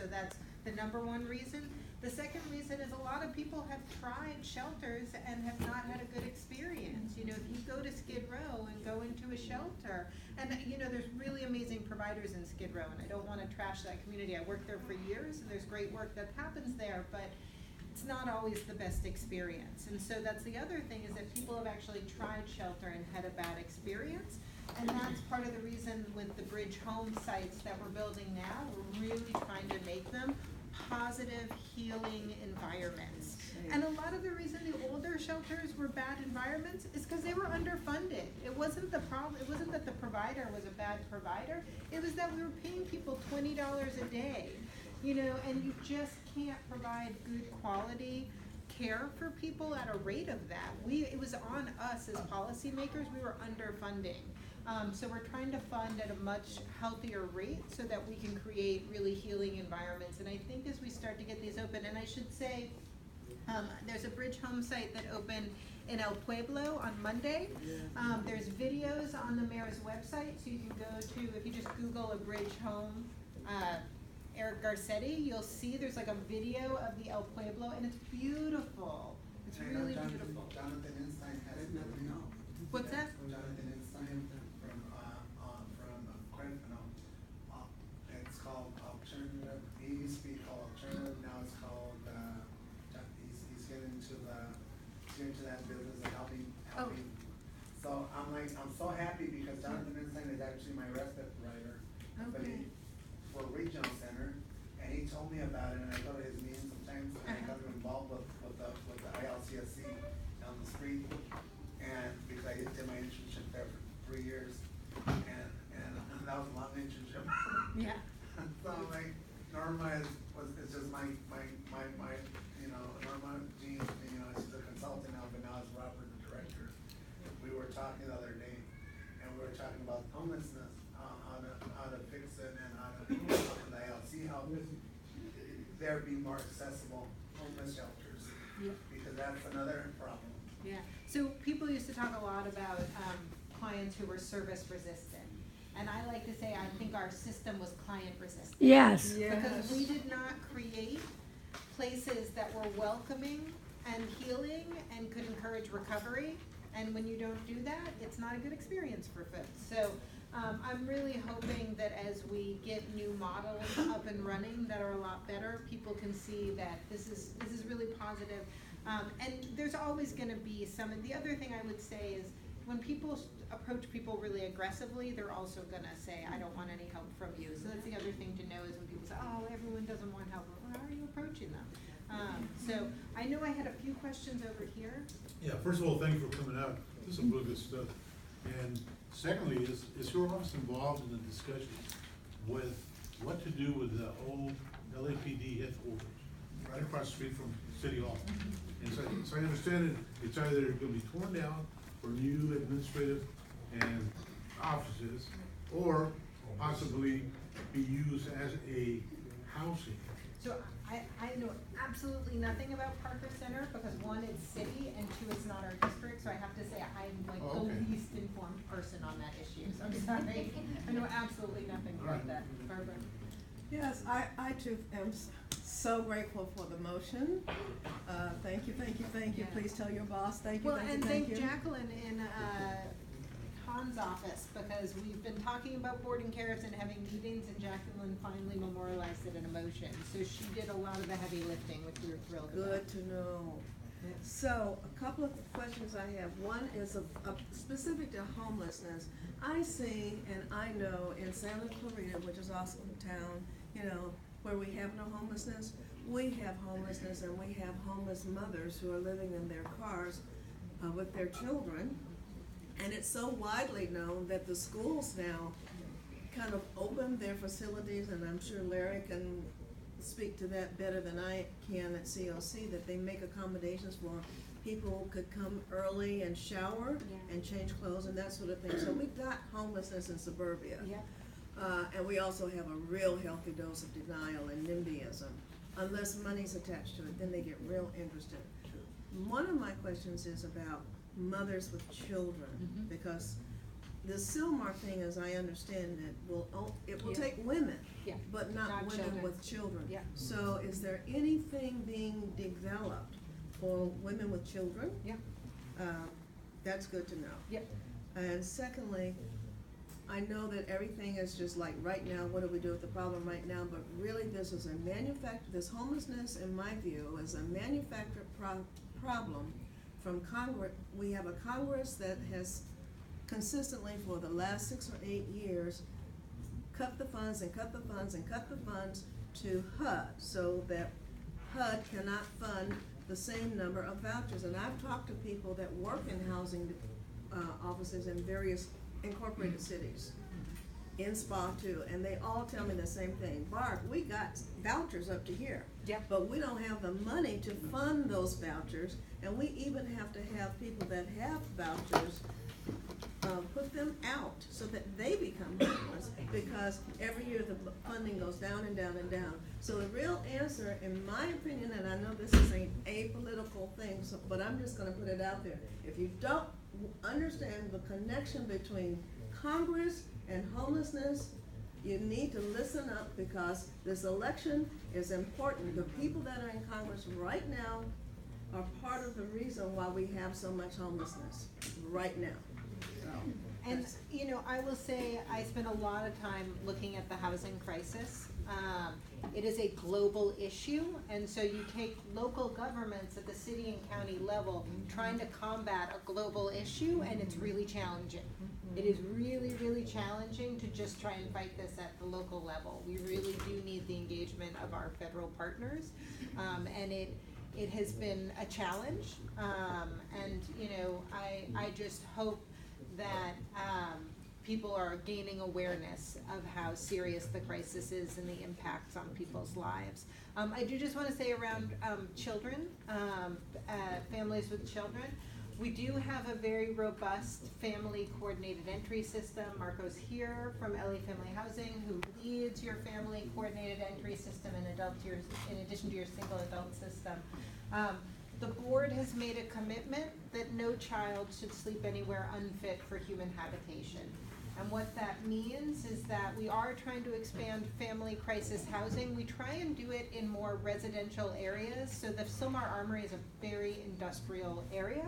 that's the number one reason. The second reason is a lot of people have tried shelters and have not had a good experience. You know, if you go to Skid Row and go into a shelter, and you know, there's really amazing providers in Skid Row, and I don't want to trash that community. I worked there for years, and there's great work that happens there, but it's not always the best experience. And so that's the other thing, is that people have actually tried shelter and had a bad experience. And that's part of the reason with the bridge home sites that we're building now, we're really trying to make them positive, healing environments. And a lot of the reason the older shelters were bad environments is because they were underfunded. It wasn't the problem, it wasn't that the provider was a bad provider, it was that we were paying people $20 a day. You know, and you just can't provide good quality care for people at a rate of that. It was on us as policymakers, we were underfunding. So we're trying to fund at a much healthier rate so that we can create really healing environments. And I think as we start to get these open, and I should say, there's a bridge home site that opened in El Pueblo on Monday. There's videos on the mayor's website, so you can go to, if you just Google a bridge home, Eric Garcetti, you'll see there's like a video of the El Pueblo, and it's beautiful. It's really beautiful. Jonathan Einstein has it. What's that? Jonathan Einstein from Kuehl. It's called Alternative. It used to be called Alternative. Now it's called. He's getting into that business of helping. So I'm so happy because Jonathan Einstein is actually my respite writer. Okay. For Regional Center, and he told me about it, and I go to his meetings sometimes, and I got involved with the ILCSC down the street, and because I did my internship there for 3 years, and that was a long internship. Yeah. So like Norma is just my you know, Norma Jean, you know, she's a consultant now, but now it's Robert the director. We were talking the other day, and we were talking about homelessness, how to fix it, and how to the ILC help there be more accessible homeless shelters. Yeah. Because that's another problem. Yeah. So people used to talk a lot about clients who were service resistant. And I like to say I think our system was client resistant. Yes. Because we did not create places that were welcoming and healing and could encourage recovery. And when you don't do that, it's not a good experience for folks. So I'm really hoping that as we get new models up and running that are a lot better, people can see that this is really positive. And there's always going to be some. And the other thing I would say is when people approach people really aggressively, they're also going to say, I don't want any help from you. So that's the other thing to know is when people say, oh, everyone doesn't want help. Well, how are you approaching them? So I know I had a few questions over here. Yeah, first of all, thank you for coming out. This is some really good stuff. And secondly, is your office involved in the discussion with what to do with the old LAPD headquarters right across the street from City Hall? And so I understand it, it's either going to be torn down for new administrative and offices, or possibly be used as a housing. So I know absolutely nothing about Parker Center because one, it's city, and two, it's not our district. So I have to say I'm like the least informed person on that issue. So I'm sorry. I know absolutely nothing about that. Barbara. Yes, I too am so grateful for the motion. Thank you. Yeah. Please tell your boss thank you. Well, thank and you, thank you. Jacqueline in Han's office because we've been talking about boarding cares and having meetings, and Jacqueline finally memorialized it in a motion. So she did a lot of the heavy lifting, which we were thrilled about. Good to know. So a couple of questions I have. One is specific to homelessness. I see and I know in Santa Clarita, which is also a town, you know, where we have no homelessness, we have homelessness, and we have homeless mothers who are living in their cars with their children. And it's so widely known that the schools now kind of open their facilities, and I'm sure Larry can speak to that better than I can at COC, that they make accommodations for people could come early and shower and change clothes and that sort of thing. So we've got homelessness in suburbia. Yeah. And we also have a real healthy dose of denial and NIMBYism. Unless money's attached to it, then they get real interested. One of my questions is about mothers with children, because the Silmar thing, as I understand it, it will Yeah. take women, Yeah. but not Not women children. with children. Yeah. So is there anything being developed for women with children? Yeah. That's good to know. Yep. And secondly, I know that everything is just like, right now, what do we do with the problem right now? But really, this homelessness, in my view, is a manufactured problem from Congress. We have a Congress that has consistently, for the last 6 or 8 years, cut the funds and cut the funds and cut the funds to HUD, so that HUD cannot fund the same number of vouchers. And I've talked to people that work in housing offices in various incorporated cities, in SPA too, and they all tell me the same thing. Barb, we got vouchers up to here. Yep. But we don't have the money to fund those vouchers, and we even have to have people that have vouchers, put them out so that they become homeless, because every year the funding goes down and down and down. So the real answer, in my opinion, and I know this is an apolitical thing, but I'm just gonna put it out there. If you don't understand the connection between Congress and homelessness, you need to listen up, because this election is important. The people that are in Congress right now are part of the reason why we have so much homelessness right now. And, you know, I will say, I spend a lot of time looking at the housing crisis. It is a global issue, and so you take local governments at the city and county level trying to combat a global issue, and it's really challenging. It is really, really challenging to just try and fight this at the local level. We really do need the engagement of our federal partners, and it has been a challenge, and, you know, I just hope that people are gaining awareness of how serious the crisis is and the impacts on people's lives. I do just want to say around children, families with children, we do have a very robust family coordinated entry system. Marco's here from LA Family Housing, who leads your family coordinated entry system in addition to your single adult system. The board has made a commitment that no child should sleep anywhere unfit for human habitation. And what that means is that we are trying to expand family crisis housing. We try and do it in more residential areas. So the Silmar Armory is a very industrial area.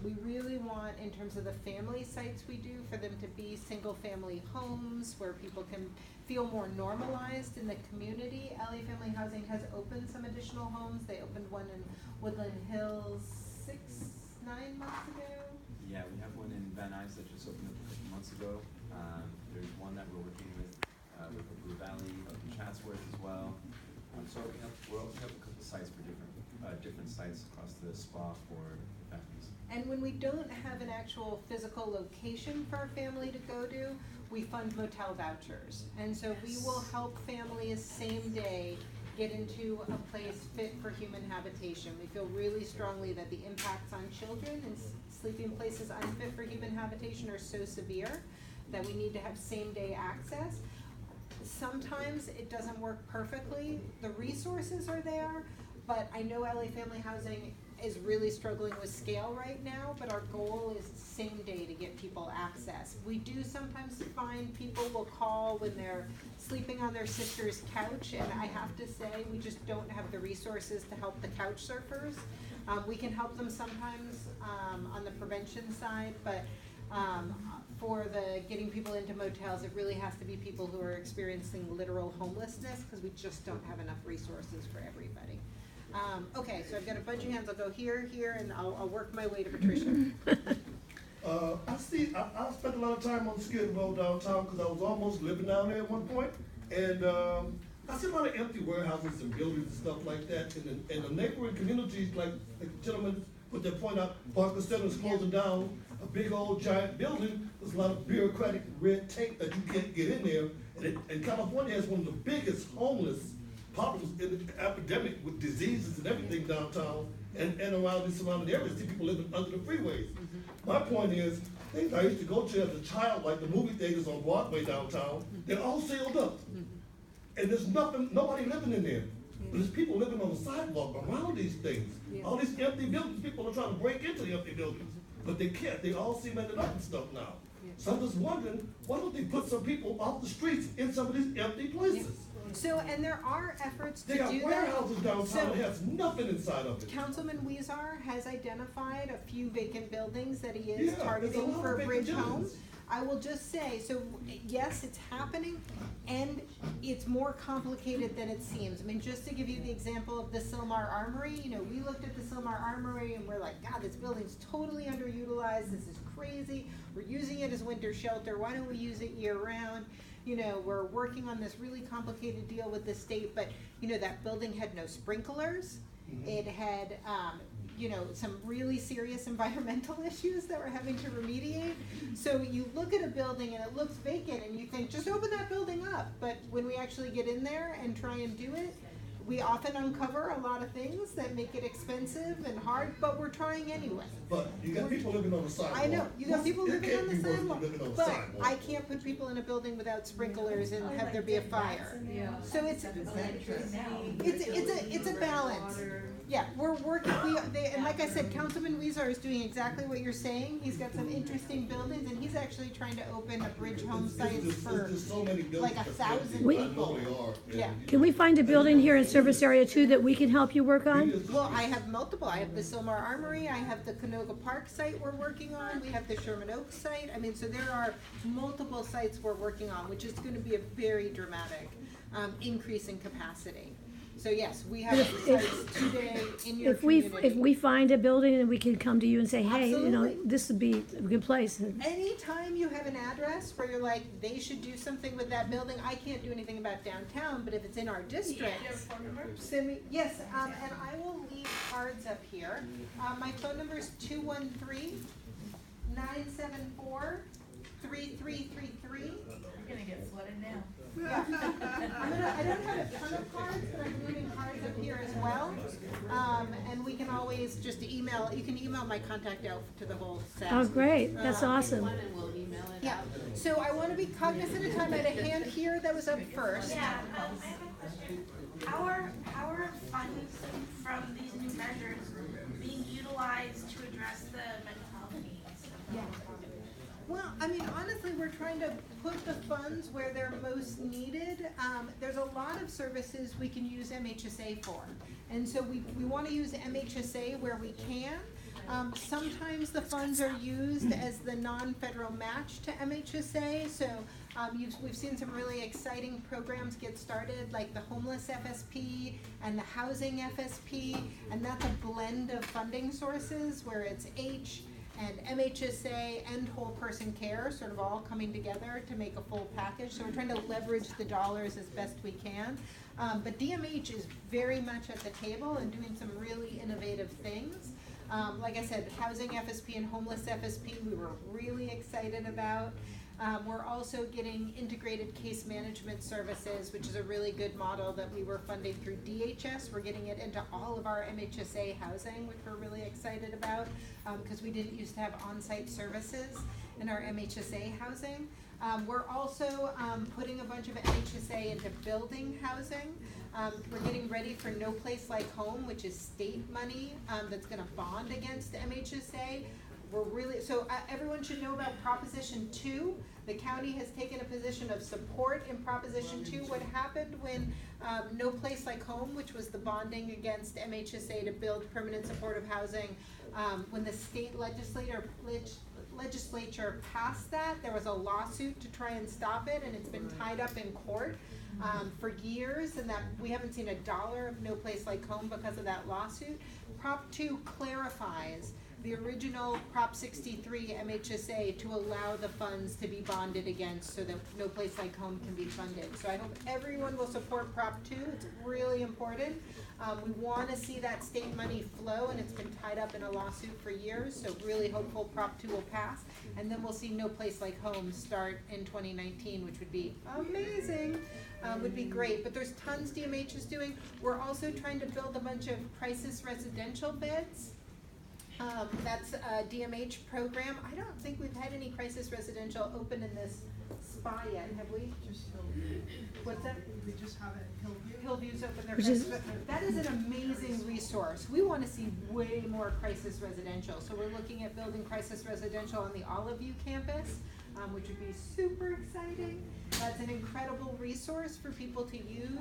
We really want, in terms of the family sites we do, for them to be single family homes where people can feel more normalized in the community. LA Family Housing has opened some additional homes. They opened one in Woodland Hills 9 months ago. Yeah, we have one in Van Nuys that just opened up a couple months ago. There's one that we're working with the Blue Valley up in Chatsworth as well. So we're opening up a couple sites for different sites across the spa for families. And when we don't have an actual physical location for our family to go to, we fund motel vouchers. And so we will help families same day get into a place fit for human habitation. We feel really strongly that the impacts on children and sleeping places unfit for human habitation are so severe that we need to have same day access. Sometimes it doesn't work perfectly. The resources are there, but I know LA Family Housing is really struggling with scale right now, but our goal is same day to get people access. We do sometimes find people will call when they're sleeping on their sister's couch, and I have to say, we just don't have the resources to help the couch surfers. We can help them sometimes on the prevention side, but for the getting people into motels, it really has to be people who are experiencing literal homelessness, because we just don't have enough resources for everybody. Okay, so I've got a bunch of hands. I'll go here, and I'll work my way to Patricia. I spent a lot of time on Skid Row downtown because I was almost living down there at one point. And I see a lot of empty warehouses and buildings and stuff like that. And the neighboring communities, like the gentleman put their point out, Barker Center is closing down a big old giant building. There's a lot of bureaucratic red tape that you can't get in there. And California has one of the biggest homeless problems in the epidemic with diseases and everything downtown and around the surrounding areas. See people living under the freeways. My point is, things I used to go to as a child, like the movie theaters on Broadway downtown, they're all sealed up. And there's nobody living in there. But there's people living on the sidewalk around these things. All these empty buildings, people are trying to break into the empty buildings. But they can't, they all cemented up and stuff now. So I'm just wondering, why don't they put some people off the streets in some of these empty places? So, and there are efforts to They got do that. warehouses downtown So- that has nothing inside of it. Councilman Weezer has identified a few vacant buildings that he Yeah, is there's a targeting lot of for vacant Bridge buildings. Homes. I will just say, so yes, it's happening, and it's more complicated than it seems. I mean, just to give you the example of the Silmar Armory, you know, we looked at the Silmar Armory and we're like, God, this building's totally underutilized, this is crazy, we're using it as winter shelter, why don't we use it year round? You know, we're working on this really complicated deal with the state, but, you know, that building had no sprinklers. It had, you know, some really serious environmental issues that we're having to remediate. So you look at a building and it looks vacant and you think, just open that building up. But when we actually get in there and try and do it, we often uncover a lot of things that make it expensive and hard, but we're trying anyway. But you got people living on the sidewalk. I know, you got people It living can't on the be worse than sidewalk, living on the but sidewalk. I can't put people in a building without sprinklers and have there be a fire. So it's a balance. Yeah, we're working, and like I said, Councilman Weezer is doing exactly what you're saying. He's got some interesting buildings, and he's actually trying to open a Bridge Home site for There's just so many buildings like that's 1,000 empty. I know people. they are. Yeah. Can we find a building here in service area too that we can help you work on? Well, I have multiple. I have the Silmar Armory, I have the Canoga Park site we're working on, we have the Sherman Oaks site. I mean, so there are multiple sites we're working on, which is gonna be a very dramatic increase in capacity. So yes, we have sites today in your If community. we find a building and we can come to you and say, hey, you know, Absolutely. this would be a good place. Anytime you have an address where you're like, they should do something with that building, I can't do anything about downtown, but if it's in our district, send me, yes, and I will leave cards up here. My phone number is 213-974-3333. You're gonna get flooded now. Yeah. I don't have a ton of cards, but I'm leaving cards up here as well. And we can always just email, you can email my contact out to the whole staff. Oh, great, that's awesome. Yeah, so I wanna be cognizant of time. I had a hand here that was up first. Yeah, I have a question. How are funds from these new measures being utilized to address the mental health needs of the Well, I mean, honestly, we're trying to put the funds where they're most needed. There's a lot of services we can use MHSA for. And so we wanna use MHSA where we can. Sometimes the funds are used as the non-federal match to MHSA, so we've seen some really exciting programs get started, like the homeless FSP and the housing FSP, and that's a blend of funding sources where it's H and MHSA and whole person care sort of all coming together to make a full package. So we're trying to leverage the dollars as best we can. But DMH is very much at the table and doing some really innovative things. Like I said, housing FSP and homeless FSP we were really excited about. We're also getting integrated case management services, which is a really good model that we were funding through DHS. We're getting it into all of our MHSA housing, which we're really excited about, because we didn't used to have on-site services in our MHSA housing. We're also putting a bunch of MHSA into building housing. We're getting ready for No Place Like Home, which is state money that's gonna bond against MHSA. We're really, so everyone should know about Proposition 2. The county has taken a position of support in Proposition 2. What happened when No Place Like Home, which was the bonding against MHSA to build permanent supportive housing, when the state legislature passed that, there was a lawsuit to try and stop it, and it's been tied up in court for years, and that we haven't seen a dollar of No Place Like Home because of that lawsuit. Prop 2 clarifies the original Prop 63 MHSA to allow the funds to be bonded against so that No Place Like Home can be funded. So I hope everyone will support Prop 2, it's really important. We wanna see that state money flow, and it's been tied up in a lawsuit for years, so really hopeful Prop 2 will pass. And then we'll see No Place Like Home start in 2019, which would be amazing, would be great. But there's tons DMH is doing. We're also trying to build a bunch of crisis residential beds. That's a DMH program. I don't think we've had any crisis residential open in this spa yet, have we? What's that? We just have it at Hillview. Hillview's open their Which crisis, is- that is an amazing resource. We wanna see way more crisis residential, so we're looking at building crisis residential on the Olive View campus. which would be super exciting. That's an incredible resource for people to use.